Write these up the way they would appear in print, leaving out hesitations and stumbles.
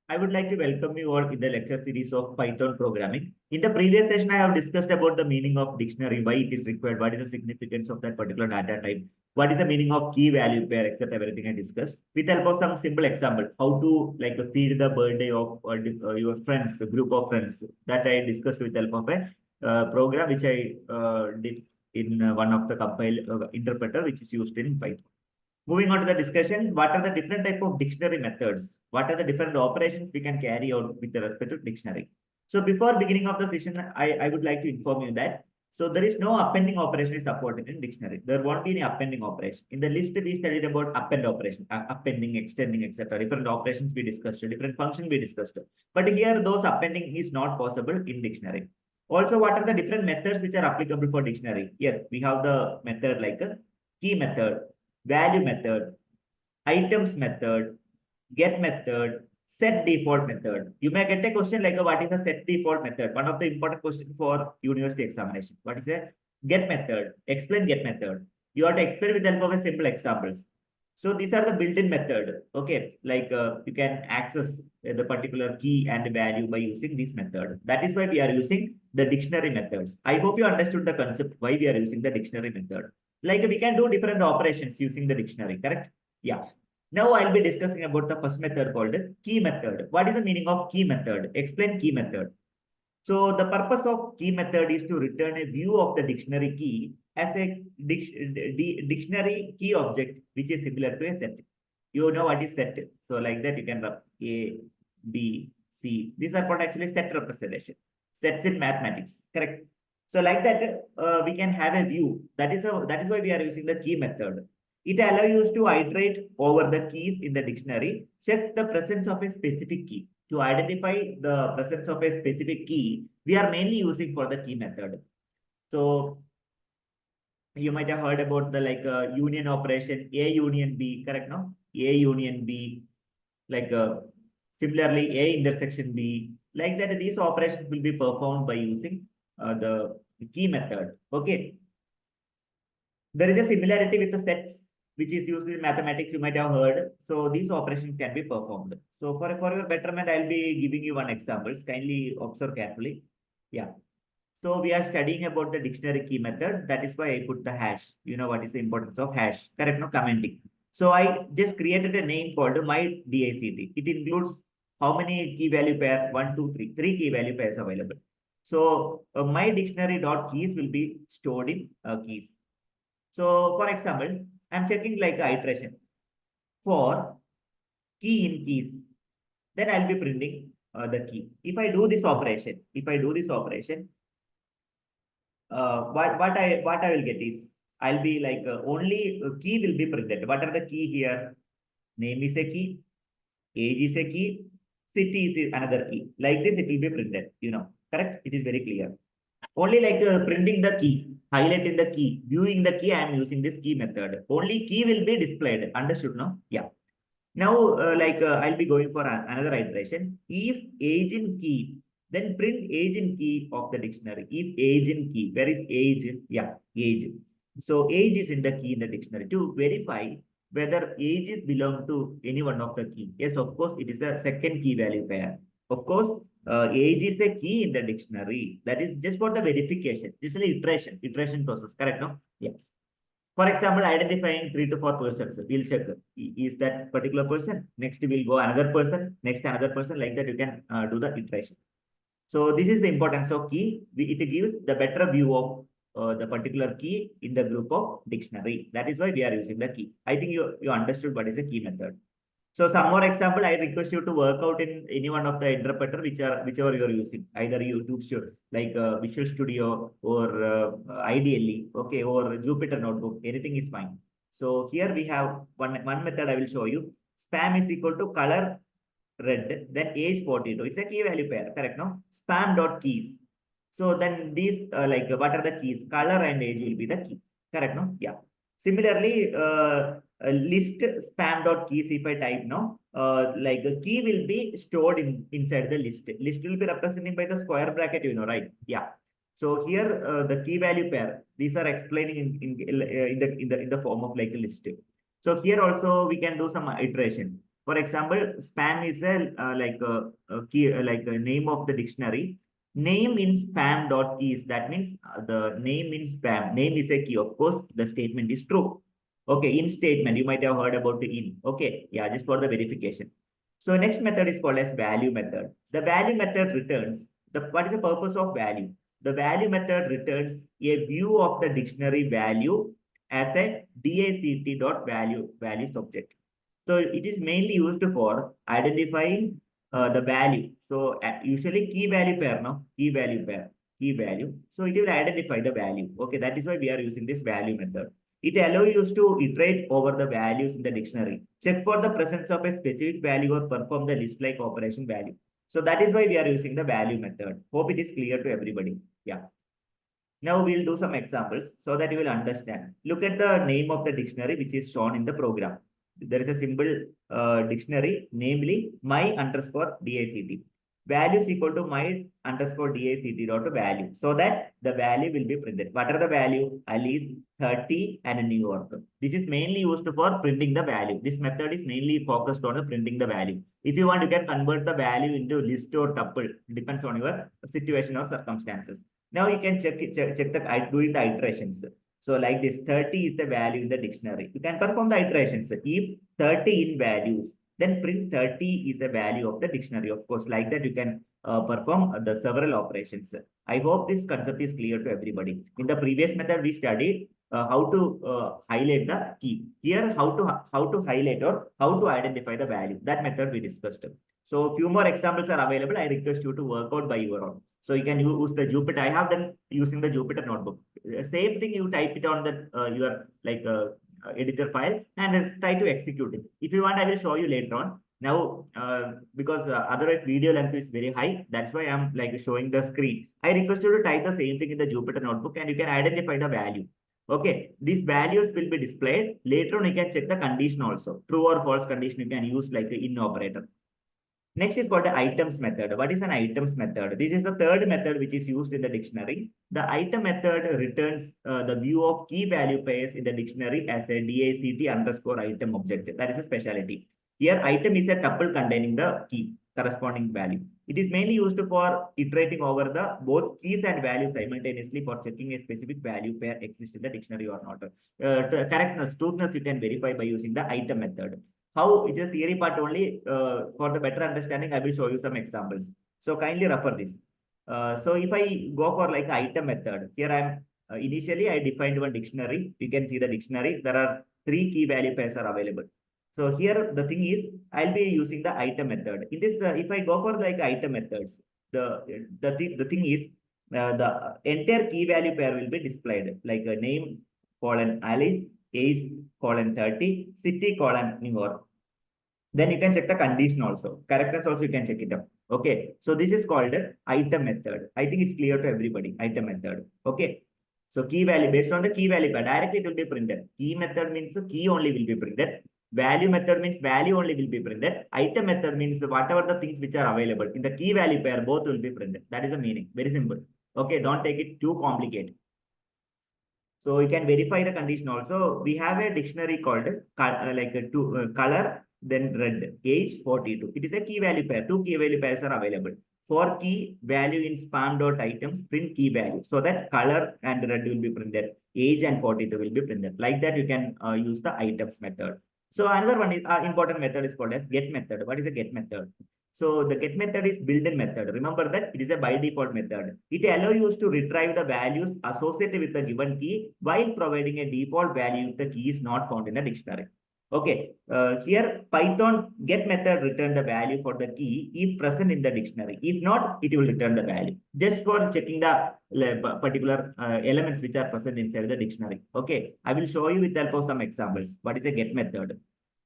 I would like to welcome you all in the lecture series of Python programming. In the previous session, I have discussed about the meaning of dictionary, why it is required, what is the significance of that particular data type, what is the meaning of key value pair, etc. Everything I discussed with help of some simple example, how to like feed the birthday of your friends, a group of friends that I discussed with help of a program which I did in one of the compile interpreter which is used in Python. Moving on to the discussion, what are the different type of dictionary methods? What are the different operations we can carry out with respect to dictionary? So before beginning of the session, I would like to inform you that so there is no appending operation is supported in dictionary. There won't be any appending operation. In the list we studied about append operation, appending, extending, etc. Different operations we discussed, different functions we discussed. But here those appending is not possible in dictionary. Also, what are the different methods which are applicable for dictionary? Yes, we have the method like a key method, value method, items method, get method, set default method. You may get a question like what is a set default method? One of the important questions for university examination. What is a get method? Explain get method. You have to explain with the help of a simple examples. So these are the built-in method. Okay, like you can access the particular key and value by using this method. That is why we are using the dictionary methods. I hope you understood the concept why we are using the dictionary method. Like we can do different operations using the dictionary, correct? Yeah. Now I'll be discussing about the first method called key method. What is the meaning of key method? Explain key method. So the purpose of key method is to return a view of the dictionary key as a dictionary key object, which is similar to a set. You know what is set. So like that you can rub A, B, C. These are called actually set representation. Sets in mathematics, correct? So like that, we can have a view. That is why we are using the key method. It allows you to iterate over the keys in the dictionary, check the presence of a specific key. To identify the presence of a specific key, we are mainly using for the key method. So you might have heard about the like union operation, A union B, correct? No, A union B, like similarly A intersection B, like that. These operations will be performed by using the key method. Okay, there is a similarity with the sets which is used in mathematics, you might have heard. So these operations can be performed. So for your betterment, I'll be giving you one example. Kindly observe carefully. Yeah. So we are studying about the dictionary key method. That is why I put the hash. You know what is the importance of hash, correct? No commenting. So I just created a name called my DICT. It includes how many key value pair? 1, 2, 3. 3 key value pairs available. So my dictionary dot keys will be stored in keys. So for example, I'm checking like iteration for key in keys. Then I'll be printing the key. If I do this operation, what I will get is I'll be like only key will be printed. What are the key here? Name is a key, age is a key, city is another key. Like this, it will be printed. You know, correct? It is very clear. Only like printing the key, highlighting the key, viewing the key, I am using this key method. Only key will be displayed. Understood, no? Yeah. Now, I'll be going for another iteration. If age in key, then print age in key of the dictionary. If age in key, where is age? Yeah, age. So age is in the key in the dictionary to verify whether age is belong to any one of the key. Yes, of course, it is a second key value pair. Of course, age is a key in the dictionary. That is just for the verification. This is an iteration process. Correct? No? Yeah. For example, identifying 3 to 4 persons, we'll check is that particular person. Next, we'll go another person. Next, another person. Like that, you can do the iteration. So this is the importance of key. It gives the better view of the particular key in the group of dictionary. That is why we are using the key. I think you understood what is a key method. So some more example, I request you to work out in any one of the interpreter whichever you are using, either YouTube like Visual Studio or ideally, okay, or Jupyter Notebook, anything is fine. So here we have one method I will show you. Spam is equal to color red, then age 42. It's a key value pair, correct? No, spam dot keys. So then these like what are the keys? Color and age will be the key, correct? No, yeah. Similarly, list spam dot keys. If I type now, like a key will be stored inside the list. List will be representing by the square bracket, you know, right? Yeah. So here the key value pair. These are explaining in the form of like a list. So here also we can do some iteration. For example, spam is a key, like a name of the dictionary. Name in spam dot keys. That means the name in spam. Name is a key. Of course, the statement is true. Okay, in statement, you might have heard about the in. Okay, yeah, just for the verification. So next method is called as value method. The value method returns what is the purpose of value? The value method returns a view of the dictionary value as a DACT dot values object. So it is mainly used for identifying the value. So usually key value pair, no? Key value pair, key value. So it will identify the value. Okay, that is why we are using this value method. It allows you to iterate over the values in the dictionary, check for the presence of a specific value or perform the list like operation value. So that is why we are using the value method. Hope it is clear to everybody. Yeah. Now we'll do some examples so that you will understand. Look at the name of the dictionary which is shown in the program. There is a simple dictionary, namely my underscore DACT. Value is equal to my underscore DACT dot value. So that the value will be printed. What are the value? Alice, 30 and New York. This is mainly used for printing the value. This method is mainly focused on the printing the value. If you want, you can convert the value into list or tuple. Depends on your situation or circumstances. Now you can check the doing the iterations. So like this, 30 is the value in the dictionary. You can perform the iterations. If 30 in values, then print 30 is the value of the dictionary. Of course, like that you can perform the several operations. I hope this concept is clear to everybody. In the previous method, we studied how to highlight the key. Here, how to highlight or how to identify the value. That method we discussed. So few more examples are available. I request you to work out by your own. So you can use the Jupyter. I have done using the Jupyter notebook. Same thing, you type it on the your editor file and try to execute it. If you want, I will show you later on. Now, because otherwise video length is very high, that's why I'm like showing the screen. I request you to type the same thing in the Jupyter notebook and you can identify the value. Okay, these values will be displayed. Later on, you can check the condition also. True or false condition, you can use like the in operator. Next is called the items method. What is an items method? This is the third method which is used in the dictionary. The item method returns the view of key value pairs in the dictionary as a DACT underscore item object. That is a specialty. Here, item is a tuple containing the key corresponding value. It is mainly used for iterating over the both keys and values simultaneously for checking a specific value pair exists in the dictionary or not. Correctness, trueness you can verify by using the item method. How it is theory part only. For the better understanding, I will show you some examples. So kindly refer this. So if I go for like item method, here I'm initially I defined one dictionary. You can see the dictionary. There are 3 key value pairs are available. So here the thing is, I'll be using the item method. In this, if I go for like item methods, the thing is, the entire key value pair will be displayed like a name colon Alice, age colon 30, city colon New York. Then you can check the condition also. Characters also you can check it up. Okay. So this is called item method. I think it's clear to everybody. Item method. Okay. So key value based on the key value pair, directly it will be printed. Key method means the key only will be printed. Value method means value only will be printed. Item method means whatever the things which are available in the key value pair, both will be printed. That is the meaning. Very simple. Okay. Don't take it too complicated. So you can verify the condition also. We have a dictionary called color, then red, age 42. It is a key value pair. 2 key value pairs are available. For key value in spam dot items, print key value. So that color and red will be printed. Age and 42 will be printed. Like that, you can use the items method. So another one is important method is called as get method. What is a get method? So the get method is built-in method. Remember that it is a by default method. It allows you to retrieve the values associated with the given key while providing a default value if the key is not found in the dictionary. Okay, here Python get method return the value for the key if present in the dictionary. If not, it will return the value just for checking the particular elements which are present inside the dictionary. Okay, I will show you with the help of some examples. What is a get method?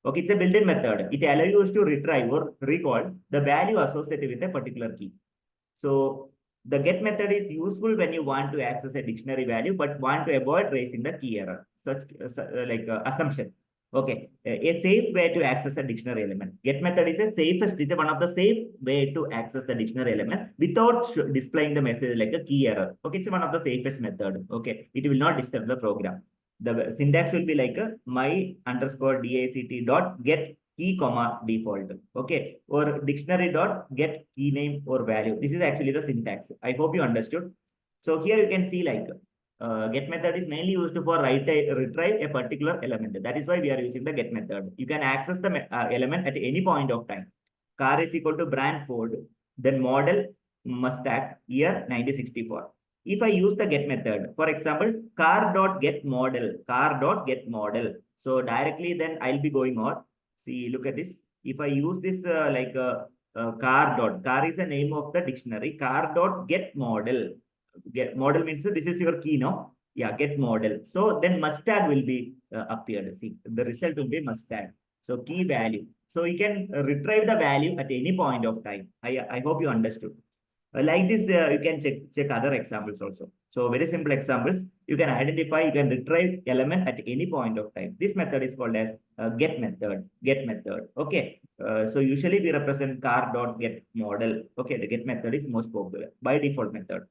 Okay, it's a built-in method. It allows you to retrieve or recall the value associated with a particular key. So the get method is useful when you want to access a dictionary value, but want to avoid raising the key error, assumption. Okay, a safe way to access a dictionary element. Get method is a safest, it's one of the safe way to access the dictionary element without displaying the message like a key error. Okay, it's one of the safest method. Okay, it will not disturb the program. The syntax will be like a my underscore DACT dot get key comma default. Okay, or dictionary dot get key name or value. This is actually the syntax. I hope you understood. So here you can see like get method is mainly used for retrieve a particular element. That is why we are using the get method. You can access the element at any point of time. Car is equal to brand Ford, then model Mustang, year 1964. If I use the get method, for example, car dot get model. So directly then I'll be going on. See, look at this. If I use this car is the name of the dictionary. Car dot get model. Get model means this is your key, no? Yeah, get model. So then Mustang will be appeared. See, the result will be Mustang. So key value. So you can retrieve the value at any point of time. I hope you understood. Like this, you can check other examples also. So very simple examples. You can identify, you can retrieve element at any point of time. This method is called as get method. Get method. Okay. So usually we represent car dot get model. Okay, the get method is most popular by default method.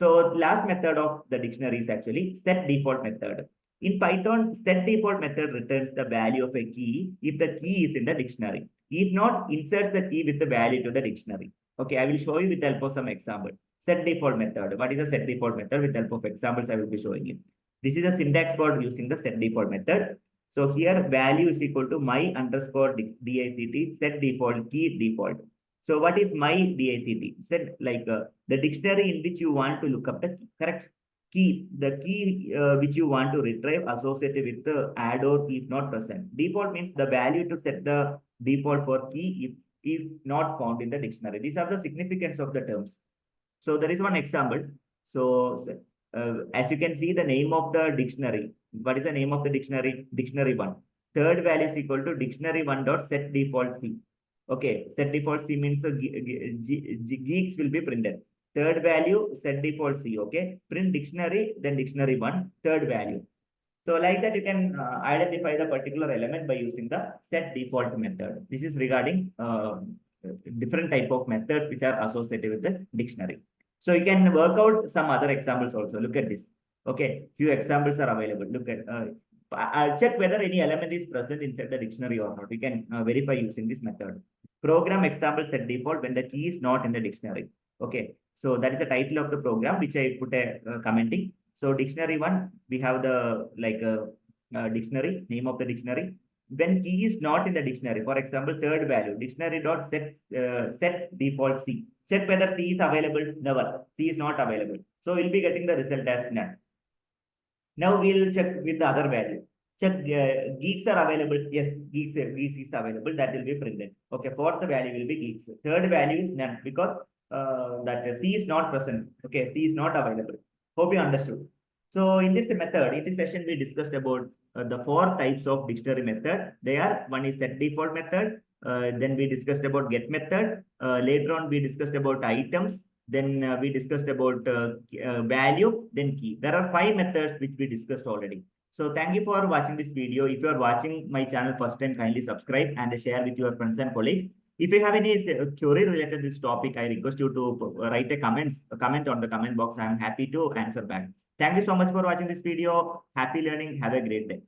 So last method of the dictionary is actually set default method. In Python, set default method returns the value of a key if the key is in the dictionary. If not, inserts the key with the value to the dictionary. Okay, I will show you with the help of some example. Set default method. What is a set default method? With the help of examples, I will be showing you. This is a syntax for using the set default method. So here value is equal to my underscore DICT set default key default. So what is my DICT? Said like the dictionary in which you want to look up the correct key, the key which you want to retrieve associated with the add or if not present. Default means the value to set the default for key if not found in the dictionary. These are the significance of the terms. So there is one example. So as you can see, the name of the dictionary. What is the name of the dictionary? Dictionary one. Third value is equal to dictionary one dot set default C. Okay, set default C means geeks will be printed. Third value set default C. Okay, print dictionary, then dictionary one, third value. So like that, you can identify the particular element by using the set default method. This is regarding different type of methods which are associated with the dictionary. So you can work out some other examples also. Look at this. Okay, few examples are available. Look at I'll check whether any element is present inside the dictionary or not. We can verify using this method. Program example set default when the key is not in the dictionary. Okay, so that is the title of the program which I put a commenting. So dictionary one, we have the dictionary, name of the dictionary. When key is not in the dictionary, for example, third value, dictionary dot set default C. Check whether C is available. Never. C is not available. So we'll be getting the result as none. Now we'll check with the other value. Check geeks are available. Yes, geeks is available. That will be printed. Okay, fourth value will be geeks. Third value is none because that C is not present. Okay, C is not available. Hope you understood. So in this method, in this session, we discussed about the four types of dictionary method. They are, one is set default method. Then we discussed about get method. Later on, we discussed about items. Then we discussed about value, then key. There are 5 methods which we discussed already. So thank you for watching this video. If you are watching my channel first time, kindly subscribe and share with your friends and colleagues. If you have any query related to this topic, I request you to write a comment on the comment box. I am happy to answer back. Thank you so much for watching this video. Happy learning. Have a great day.